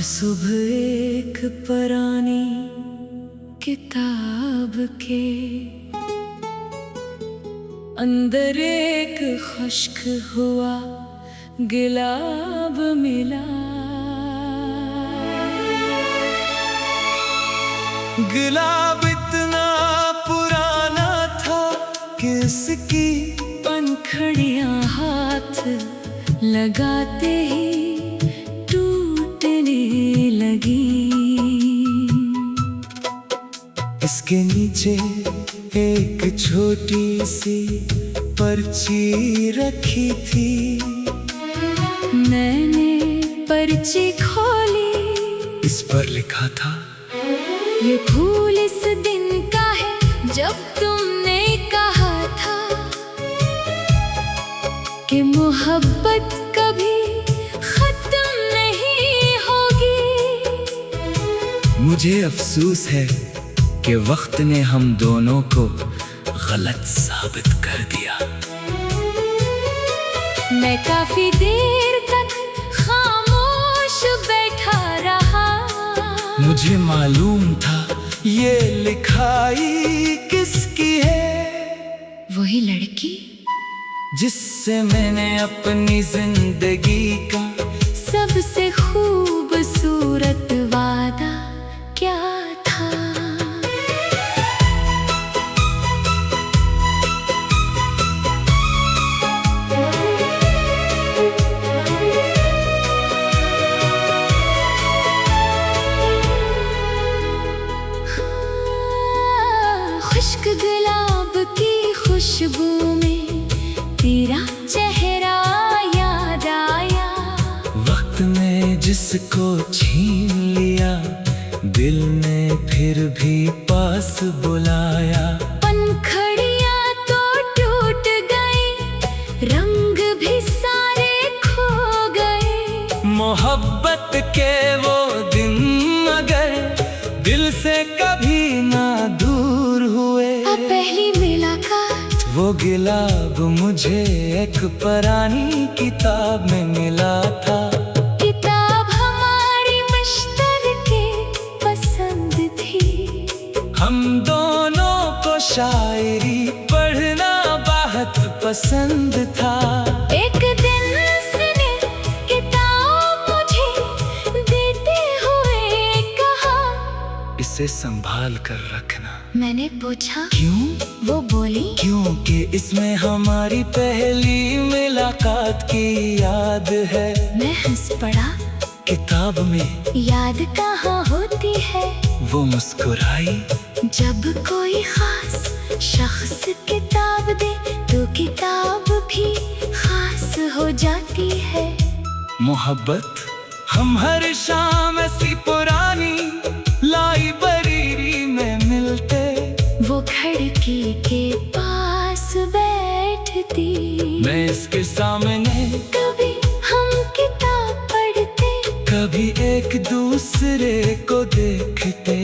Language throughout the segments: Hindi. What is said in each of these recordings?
सुबह एक पुरानी किताब के अंदर एक खुश्क हुआ गुलाब मिला। गुलाब इतना पुराना था कि इसकी पंखुड़ियां हाथ लगाते ही टूटने लगी। इसके नीचे एक छोटी सी पर्ची रखी थी। मैंने पर्ची खोली, इस पर लिखा था, ये फूल इस दिन का है जब तुमने कहा था कि मोहब्बत कभी खत्म नहीं होगी। मुझे अफसोस है कि वक्त ने हम दोनों को गलत साबित कर दिया। मैं काफी देर तक खामोश बैठा रहा। मुझे मालूम था ये लिखाई किसकी है। वही लड़की जिससे मैंने अपनी जिंदगी का सबसे खूबसूरत वादा क्या था। खुश्क गुलाब की खुशबू में तेरा चेहरा याद आया। वक्त ने जिसको छीन लिया, दिल ने फिर भी पास बुलाया। पंखुड़ियां तो टूट गई, रंग भी सारे खो गए। मोहब्बत के वो दिन मगर दिल से कभी ना दूर हुए। पहली मुलाकात, वो गुलाब मुझे एक पुरानी किताब में मिला था। किताब हमारी मुश्तरके पसंद थी। हम दोनों को शायरी पढ़ना बहुत पसंद था। एक दिन उसने किताब मुझे देते हुए कहा, इसे संभाल कर रखना। मैंने पूछा क्यों? वो बोली क्योंकि इसमें हमारी पहली मुलाकात की याद है। मैं हंस पड़ा, किताब में याद कहाँ होती है। वो मुस्कुराई, जब कोई खास शख्स किताब दे तो किताब भी खास हो जाती है। मोहब्बत हम हर शाम ऐसी पुरानी लाइब्रेरी में मिलते। वो खिड़की के पास बैठती, मैं इसके सामने। कभी हम किताब पढ़ते, कभी एक दूसरे को देखते,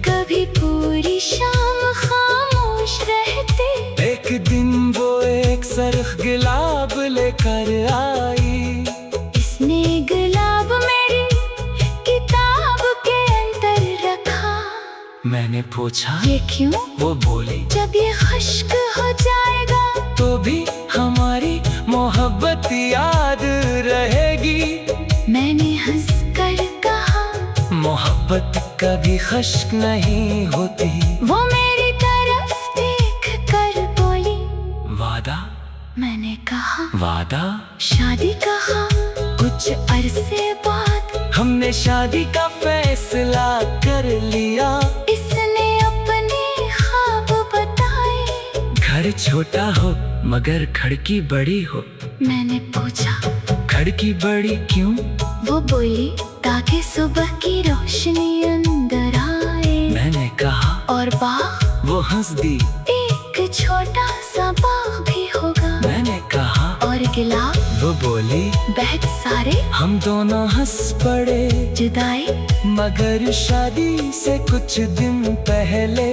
कभी पूरी शाम खामोश रहते। एक दिन वो एक सरख गुलाब लेकर आई। इसने गुलाब मेरी किताब के अंदर रखा। मैंने पूछा ये क्यों? वो बोली जब ये खुश्क हो जाएगा तो भी हमारी मोहब्बत याद रहेगी। मैंने हंस कर कहा, मोहब्बत कभी खुश्क नहीं होती। वो मेरी तरफ देख कर बोली, वादा? मैंने कहा वादा? शादी कहा। कुछ अरसे बाद हमने शादी का फैसला कर लिया। इसने अपने ख्वाब बताए, घर छोटा हो मगर खिड़की बड़ी हो। मैंने पूछा खिड़की बड़ी क्यों? वो बोली ताकि सुबह की रोशनी अंदर आए। मैंने कहा और बाग? वो हंस दी, एक छोटा सा बाग भी होगा। मैंने कहा और गुलाब? वो बोली बहुत सारे। हम दोनों हंस पड़े। जुदाई मगर शादी से कुछ दिन पहले।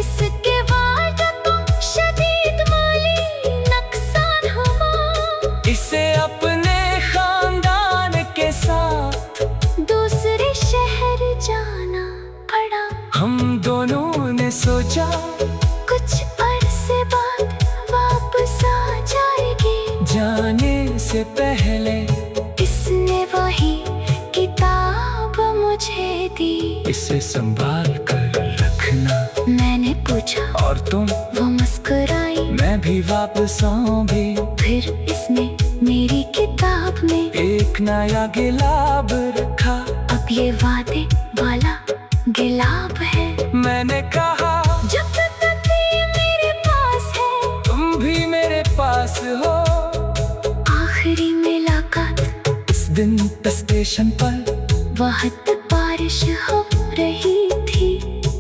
इसके बाद तो शदीद माली नुकसान हुआ। इसे अपने खानदान के साथ दूसरी सोचा कुछ अरसे बाद वापस आ जाएगी। जाने से पहले इसने वही किताब मुझे दी। इसे संभाल कर रखना, मैंने पूछा। और तुम? वो मुस्कुराई। मैं भी वापस आऊं भी। फिर इसने मेरी किताब में एक नया गिलाब रखा। अब ये वादे वाला गिलाब है। मैंने कहा जब तक ये मेरे पास है तुम भी मेरे पास हो। आखिरी मुलाकात इस दिन स्टेशन पर। वक्त बारिश हो रही थी।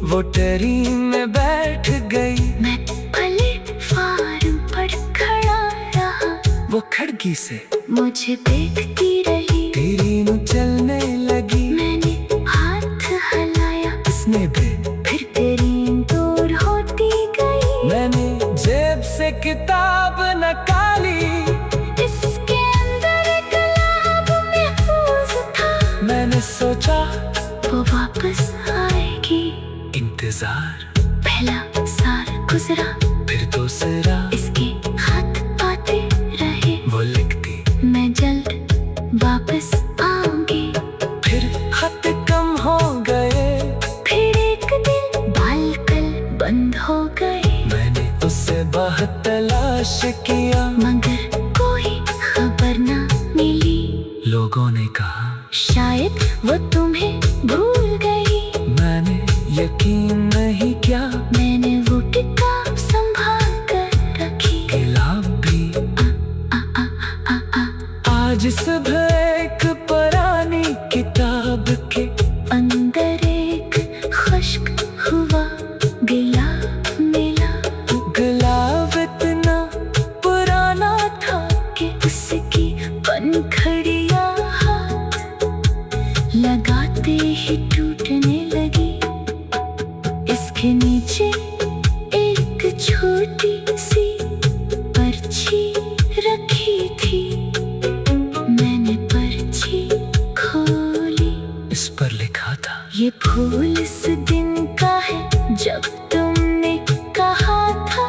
वो ट्रेन में बैठ गई। मैं प्लेटफार्म पर खड़ा रहा। वो खिड़की से मुझे देखती रही। ट्रेन चलने लगी। मैंने हाथ हिलाया, उसने भी। फिर ट्रेन दूर होती गई। मैंने जेब से किताब निकाली। इसके अंदर गिलाब महफूज था। मैंने सोचा वो वापस आएगी। इंतजार। पहला साल गुजरा, फिर दूसरा। इसके हाथ आते रहे। वो लिखती मैं जल्द वापस आऊंगी। फिर खत कम हो गए। फिर एक दिन बालकल बंद हो गए। मैंने उससे बहुत तलाश किया, मगर कोई खबर ना मिली। लोगों ने कहा शायद वो तुम्हें भूल गई। मैंने यकीन नहीं किया। मैंने वो किताब संभाल कर रखी। गिलाब भी। आज सुबह एक पुरानी किताब के अंदर एक खुश्क हुआ गिलाब मिला। गिलाब इतना पुराना था कि उसकी पंखुड़ियां लगाते ही टूटने लगी। इसके नीचे एक छोटी सी पर्ची रखी थी। मैंने पर्ची खोली। इस पर लिखा था ये फूल इस दिन का है जब तुमने कहा था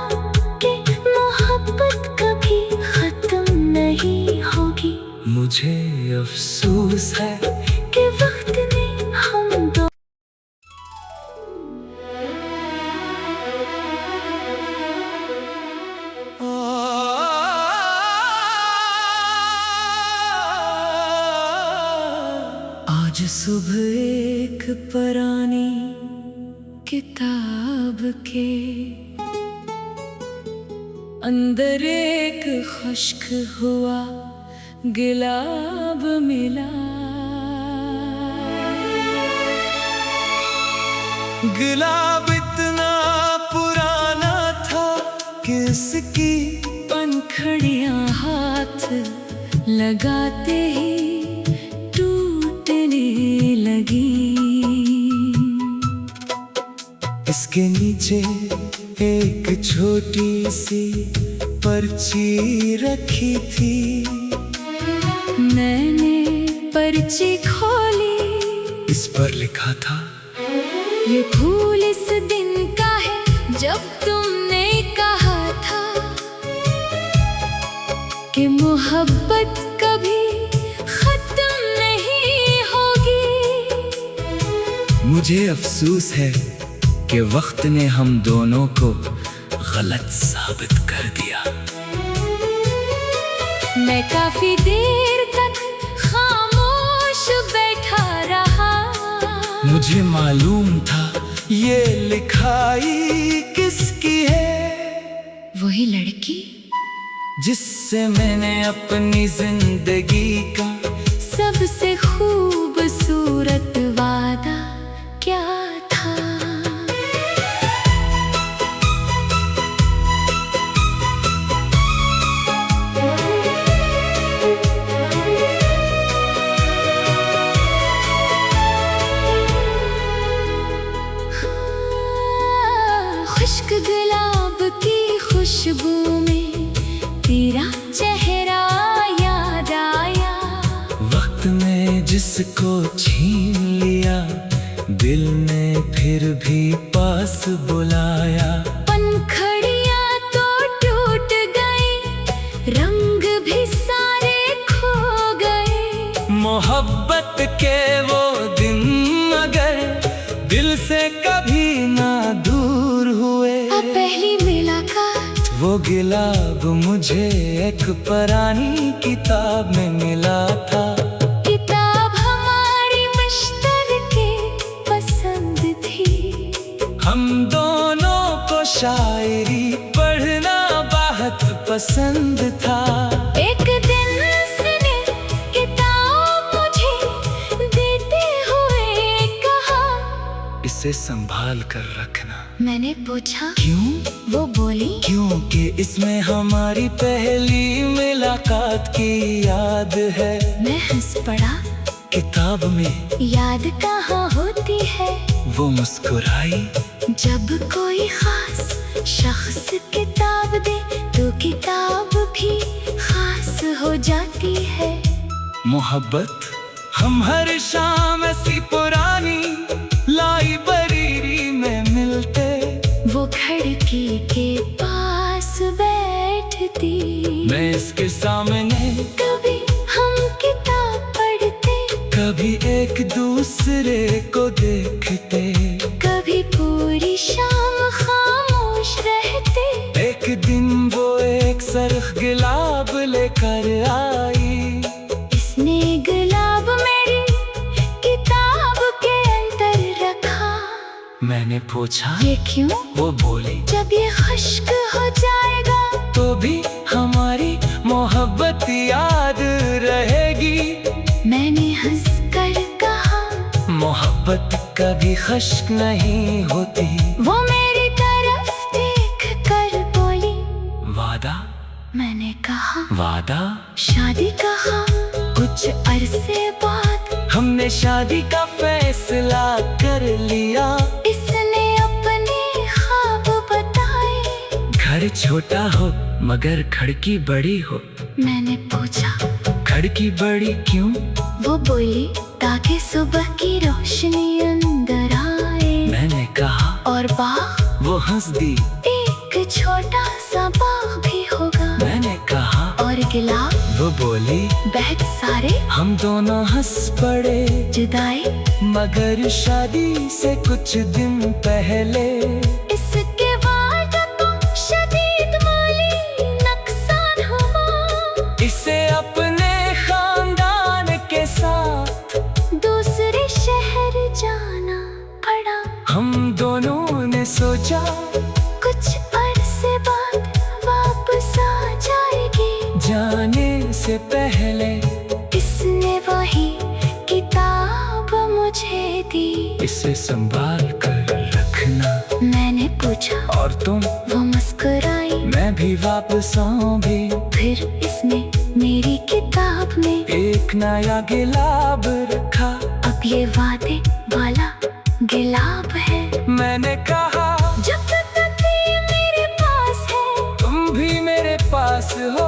कि मोहब्बत कभी खत्म नहीं होगी। मुझे अफसोस है कि वक्त ने हम दो आज सुबह एक पुरानी किताब के अंदर एक खुश्क हुआ गिलाब मिला। गिलाब इतना पुराना था कि इसकी पंखुड़ियां हाथ लगाते ही टूटने लगी। इसके नीचे एक छोटी सी पर्ची रखी थी। मैंने पर्ची खोली। इस पर लिखा था ये फूल इस दिन का है जब तुमने कहा था कि मोहब्बत कभी खत्म नहीं होगी। मुझे अफसोस है कि वक्त ने हम दोनों को गलत साबित कर दिया। मैं काफी देर तक खामोश बैठा रहा। मुझे मालूम था ये लिखाई किसकी है। वही लड़की जिससे मैंने अपनी जिंदगी का सबसे खूबसूरत वादा क्या था। खुश्क गुलाब की खुशबू में तेरा चेहरा याद आया। वक्त ने जिसको छीन लिया दिल ने फिर भी पास बुलाया। पंखड़ियां तो टूट गई, रंग भी सारे खो गए। मोहब्बत के वो दिन अगर दिल से कभी ना दूर हुए। पहली मुलाकात वो गिलाब मुझे एक पुरानी किताब में मिला था। किताब हमारी मुश्तरके पसंद थी। हम दोनों को शायरी पढ़ना बहुत पसंद था। एक दिन उसने किताब मुझे देते हुए कहा, इसे संभाल कर रखना। मैंने पूछा क्यों? वो बोली क्योंकि इसमें हमारी पहली मुलाकात की याद है। मैं हंस पड़ा, किताब में याद कहाँ होती है। वो मुस्कुराई, जब कोई खास शख्स किताब दे तो किताब भी खास हो जाती है। मोहब्बत हम हर शाम ऐसी पुरानी लाइब्रेरी में मिलते। वो खिड़की के पास बैठती, मैं इसके सामने। कभी हम किताब पढ़ते, कभी एक दूसरे को देखते, कभी पूरी शाम खामोश रहते। एक दिन वो एक सरख गुलाब लेकर आई। इसने गुलाब मेरी किताब के अंदर रखा। मैंने पूछा ये क्यों? वो बोली जब ये खुश्क हो जाएगा तो भी हमारी मोहब्बत याद रहेगी। मैंने हंसकर कहा मोहब्बत कभी खुश्क नहीं होती। वो मेरी तरफ देख कर बोली वादा। मैंने कहा वादा? शादी कहा। कुछ अरसे बाद हमने शादी का फैसला कर लिया। इसने अपने ख्वाब बताए, घर छोटा हो मगर खिड़की बड़ी हो। मैंने पूछा खिड़की बड़ी क्यों? वो बोली ताकि सुबह की रोशनी अंदर आए। मैंने कहा और बाग? वो हंस दी, एक छोटा सा बाग भी होगा। मैंने कहा और गिलाब? वो बोली बहुत सारे। हम दोनों हंस पड़े। जुदाई मगर शादी से कुछ दिन पहले इसके बाद तो शदीद माली नुकसान हुआ। इसे अपने खानदान के साथ दूसरे शहर जाना पड़ा। हम दोनों ने सोचा कुछ अरसे बाद वापस आ जाएगी। जाने से पहले इसने वही किताब मुझे दी। इसे संभाल कर रखना। मैंने पूछा और तुम? वो मुस्कुराई। मैं भी वापस आऊं भी। फिर इसने मेरी किताब में एक नया गिलाब रखा। अब ये वादे वाला गिलाब है। मैंने कहा जब तक ये मेरे पास है तुम भी मेरे पास हो।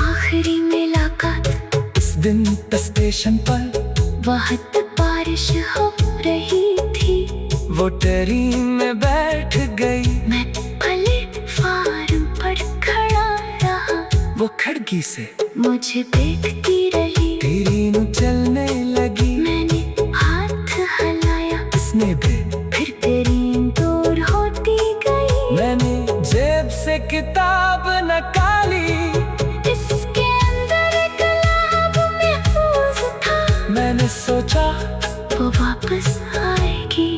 आखिरी मुलाकात इस दिन स्टेशन पर बहुत बारिश हो रही थी। वो ट्रेन में बैठ गई। मैं प्लेटफार्म पर खड़ा रहा। वो खिड़की से मुझे देखती रही। ट्रेन चलने लगी। मैंने हाथ हिलाया, उसने भी। फिर ट्रेन दूर होती गई। मैंने जेब से किताब निकाली। इसके अंदर गुलाब महफूज था। मैंने सोचा वो वापस आएगी।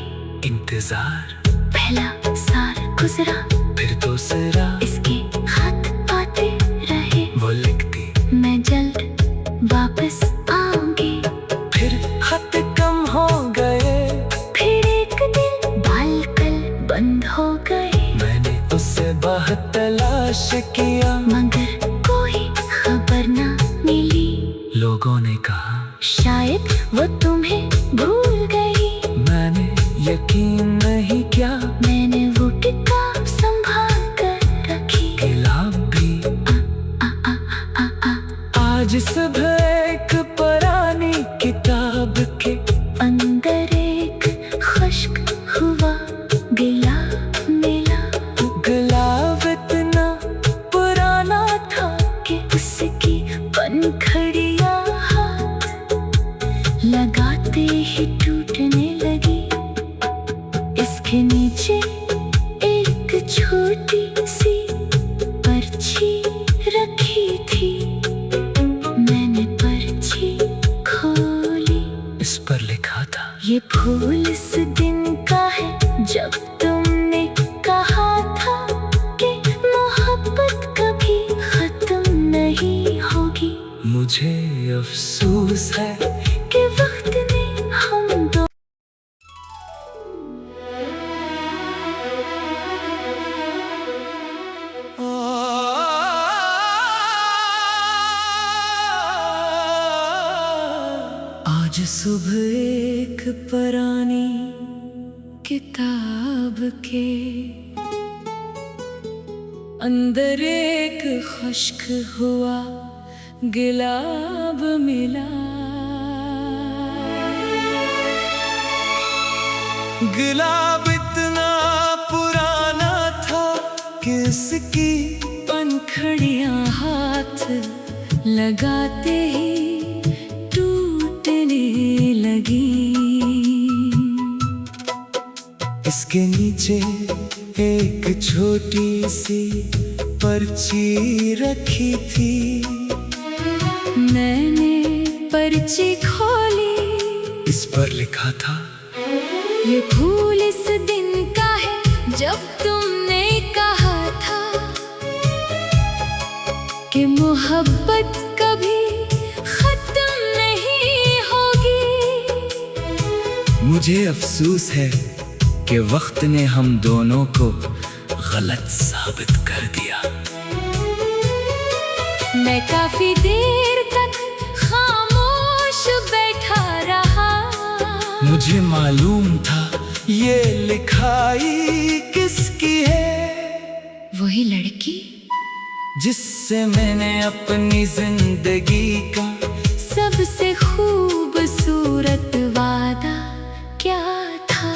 इंतजार। पहला साल गुजरा, फिर दूसरा। इसके खत आते रहे। वो लिखती मैं जल्द वापस आऊंगी। फिर खत कम हो गए। फिर एक दिन बालकल बंद हो गए। मैंने उससे बहुत तलाश किया मगर कोई खबर ना मिली। लोगों ने कहा शायद वो तुम्हें भूल गई। मैंने यकीन नहीं किया। मैंने वो किताब संभाल कर रखी। गिलाब भी। आज सुबह एक पुरानी किताब के अंदर एक जब तुमने कहा था कि मोहब्बत कभी खत्म नहीं होगी। मुझे अफसोस है कि वक्त ने हम दो आज सुबह एक पुरानी किताब के अंदर एक खुश्क हुआ गुलाब मिला। गुलाब इतना पुराना था कि इसकी पंखुड़ियां हाथ लगाते ही टूटने लगी। इसके नीचे एक छोटी सी पर्ची रखी थी। मैंने पर्ची खोली, इस पर लिखा था, ये फूल इस दिन का है जब तुमने कहा था कि मोहब्बत कभी खत्म नहीं होगी। मुझे अफसोस है कि वक्त ने हम दोनों को गलत साबित कर दिया। मैं काफी देर तक खामोश बैठा रहा। मुझे मालूम था ये लिखाई किसकी है। वही लड़की जिससे मैंने अपनी जिंदगी का सबसे खूबसूरत वादा क्या था।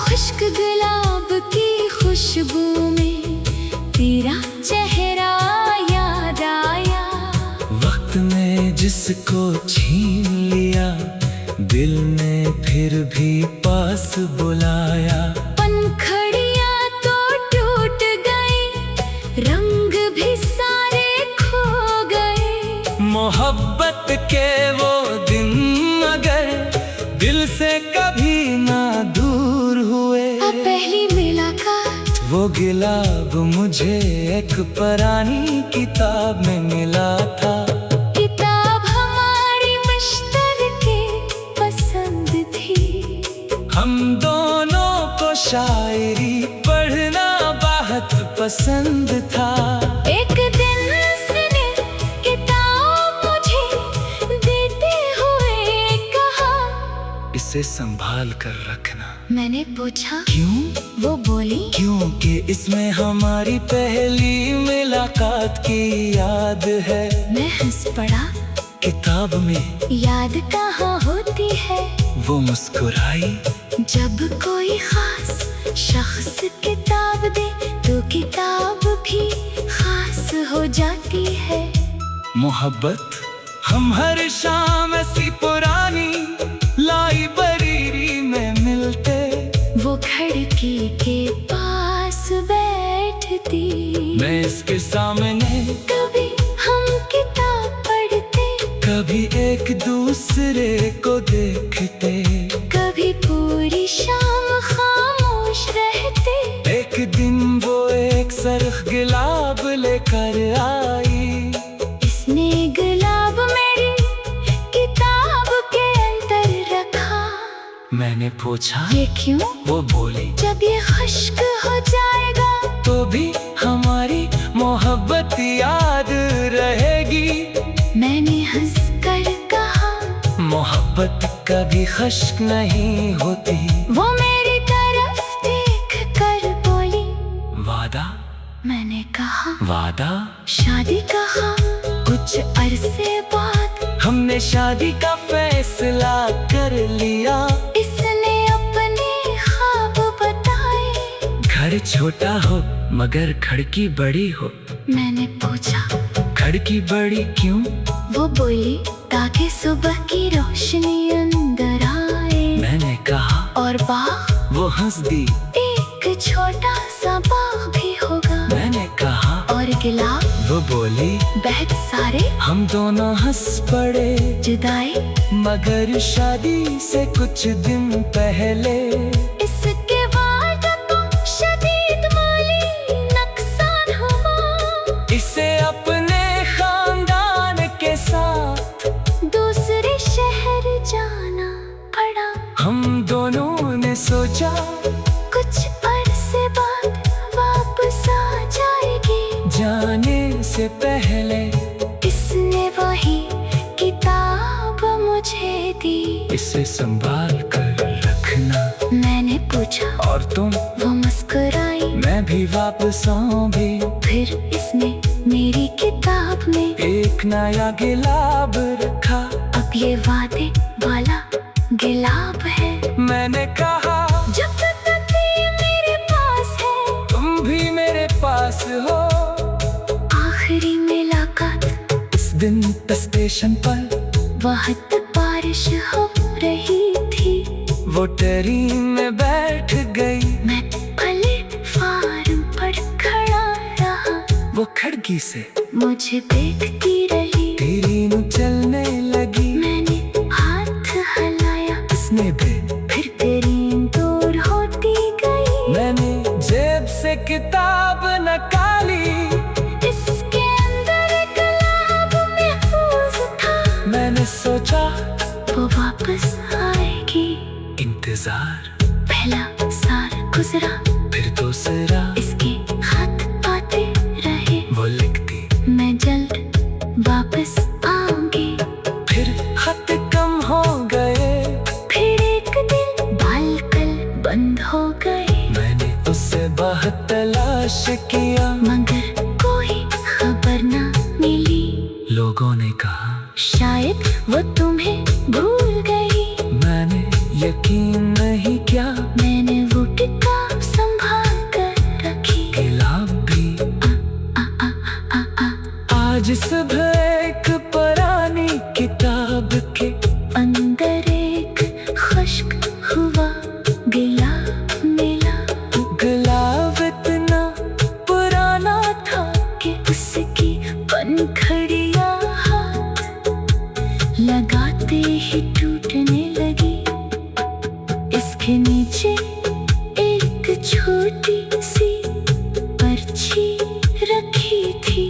खुश्क गुलाब की खुशबू में तेरा चेहरा याद आया। वक्त ने जिसको छीन लिया, दिल ने फिर भी पास बुलाया। पंखुड़ियां तो टूट गई, रंग भी सारे खो गए। मोहब्बत के वो दिन मगर दिल से कभी ना दूर हुए। पहली मुलाकात वो गुलाब मुझे एक पुरानी किताब में मिला था। किताब हमारी मुश्तरके पसंद थी। हम दोनों को शायरी पढ़ना बहुत पसंद था। एक दिन उसने किताब मुझे देते हुए कहा, इसे संभाल कर रखना। मैंने पूछा क्यों? वो बोली क्योंकि इसमें हमारी पहली मुलाकात की याद है। मैं हंस पड़ा, किताब में याद कहाँ होती है। वो मुस्कुराई, जब कोई खास शख्स किताब दे तो किताब भी खास हो जाती है। मोहब्बत हम हर शाम ऐसी पुरानी लाइब्रेरी में मिलते। वो खिड़की के पास बैठती, मैं इसके सामने कभी हम किताब पढ़ते, कभी एक दूसरे को देखते, कभी पूरी शाम खामोश रहते। एक दिन वो एक सरख गुलाब लेकर आई। इसने गुलाब मेरी किताब के अंदर रखा। मैंने पूछा ये क्यों? वो बोली जब ये खुश्क हो जाएगा तो भी हमारी मोहब्बत याद रहेगी। मैंने हंसकर कहा मोहब्बत कभी खुश्क नहीं होती। वो मेरी तरफ देख कर बोली वादा। मैंने कहा वादा? शादी कहा। कुछ अरसे बाद हमने शादी का फैसला कर लिया। इसने अपने ख्वाब बताए, घर छोटा हो मगर खिड़की बड़ी हो। मैंने पूछा खिड़की बड़ी क्यों? वो बोली ताकि सुबह की रोशनी अंदर आए। मैंने कहा और बाग वो हंस दी, एक छोटा सा बाग भी होगा। मैंने कहा और गुलाब, वो बोली बहुत सारे। हम दोनों हंस पड़े, जुदाई मगर शादी से कुछ दिन पहले इसके बाद तो शदीद माली नुकसान हुआ। इसे अपने खानदान के साथ दूसरे शहर जाना पड़ा। हम दोनों ने सोचा कुछ अरसे बाद वापस आ जाएगी। जाने से पहले इसने वही किताब मुझे दी। इसे संभाल कर रखना, मैंने पूछा और तुम? वो मुस्कुराई। मैं भी वापस आऊं भी। फिर इसने मेरी किताब में एक नया गुलाब रखा। अब ये वादे वाला गुलाब है। मैंने कहा जब तक ये मेरे पास है, तुम भी मेरे पास हो। आखिरी मुलाकात इस दिन स्टेशन पर बहुत बारिश हो रही थी। वो ट्रेन में बैठ गई, मैं प्लेटफार्म पर खड़ा रहा। वो खिड़की से मुझे देखती रही। ट्रेन चलने लगी, मैंने हाथ हलाया, उसने भी। फिर ट्रेन दूर होती गई। मैंने जेब से किताब निकाली, इसके अंदर एक गुलाब महफूज था। मैंने सोचा वो वापस आएगी। इंतजार। पहला साल गुजरा, फिर दूसरा, इसके खत आते रहे। वो लिखती मैं जल्द वापस आऊंगी। फिर खत कम हो गए। फिर एक दिन बालकल बंद हो गए। मैंने उससे बहुत तलाश किया, मगर कोई खबर ना मिली। लोगों ने कहा शायद वो तुम्हें भूल गई। मैंने यकीन नहीं किया। मैंने वो किताब संभाल कर रखी। गुलाब भी। आज सुबह एक पुरानी किताब के अंदर एक खुश्क हुआ गुलाब मिला। गुलाब इतना पुराना था कि उसकी पंखुड़ियां हाथ लगाते ही टूटने लगी। इसके नीचे एक छोटी सी पर्ची रखी थी।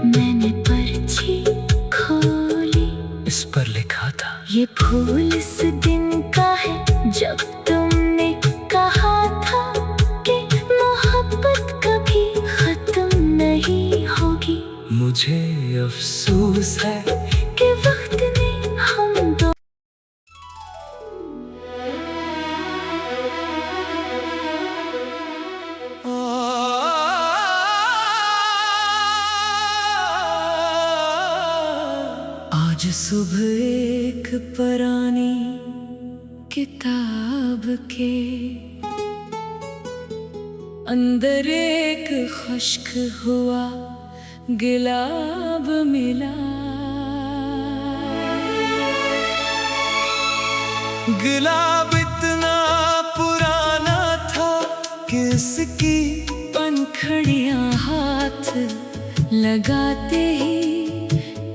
मैंने पर्ची खोली, इस पर लिखा था ये फूल इस दिन का है जब तुमने कहा था कि मोहब्बत कभी खत्म नहीं होगी। मुझे अफसोस है कि वक्त ने हम दो आज सुबह एक पुरानी किताब के अंदर एक खुश्क हुआ गुलाब मिला। गुलाब इतना पुराना था कि इसकी पंखुड़ियां हाथ लगाते ही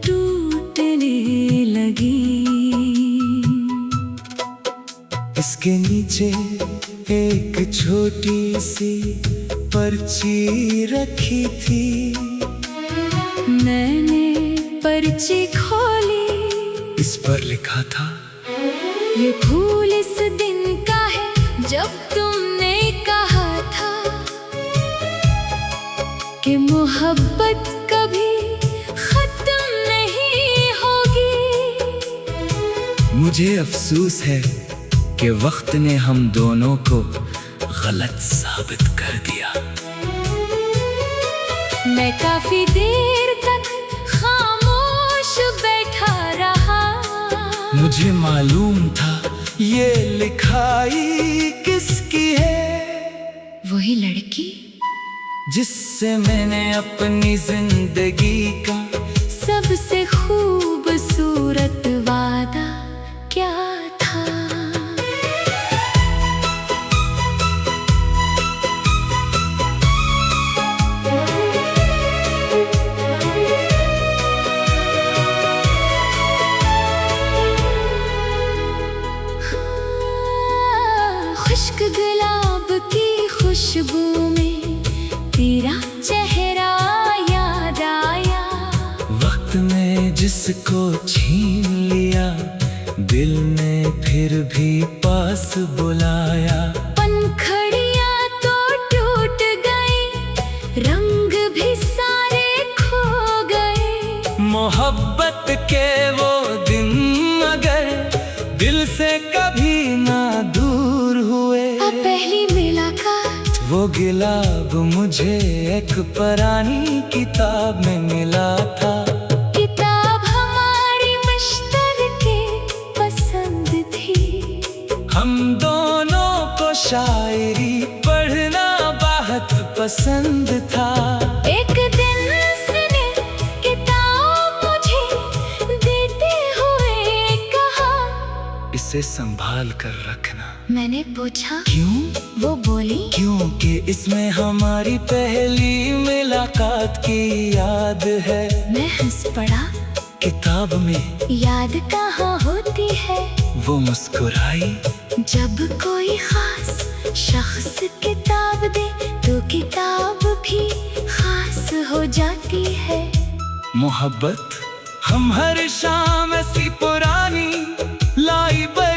टूटने लगी। इसके नीचे एक छोटी सी पर्ची रखी थी। मैंने पर्ची खोली, इस पर लिखा था ये फूल इस दिन का है जब तुमने कहा था कि मोहब्बत कभी खत्म नहीं होगी। मुझे अफसोस है कि वक्त ने हम दोनों को गलत साबित कर दिया। मैं काफी देर तक खामोश बैठा रहा। मुझे मालूम था ये लिखाई किसकी है। वही लड़की जिससे मैंने अपनी जिंदगी का सबसे खूबसूरत वादा क्या था। खुश्क गुलाब की खुशबू में तेरा चेहरा याद आया। वक्त ने जिसको छीन लिया, दिल ने फिर भी पास बुलाया। पंखड़ियां तो टूट गई, रंग भी सारे खो गए। मोहब्बत के वो दिन अगर दिल से कभी ना दूर हुए। पहली मुलाकात वो गिलाब मुझे एक पुरानी किताब में मिला था। किताब हमारी मुश्तरके पसंद थी। हम दोनों को शायरी पढ़ना बहुत पसंद था। एक दिन उसने किताब मुझे देते हुए कहा, इसे संभाल कर रखना। मैंने पूछा क्यों? वो बोली, क्योंकि इसमें हमारी पहली मुलाकात की याद है। मैं हंस पड़ा, किताब में याद कहाँ होती है। वो मुस्कुराई, जब कोई खास शख्स किताब दे तो किताब भी खास हो जाती है। मोहब्बत हम हर शाम ऐसी पुरानी लाइब्रेरी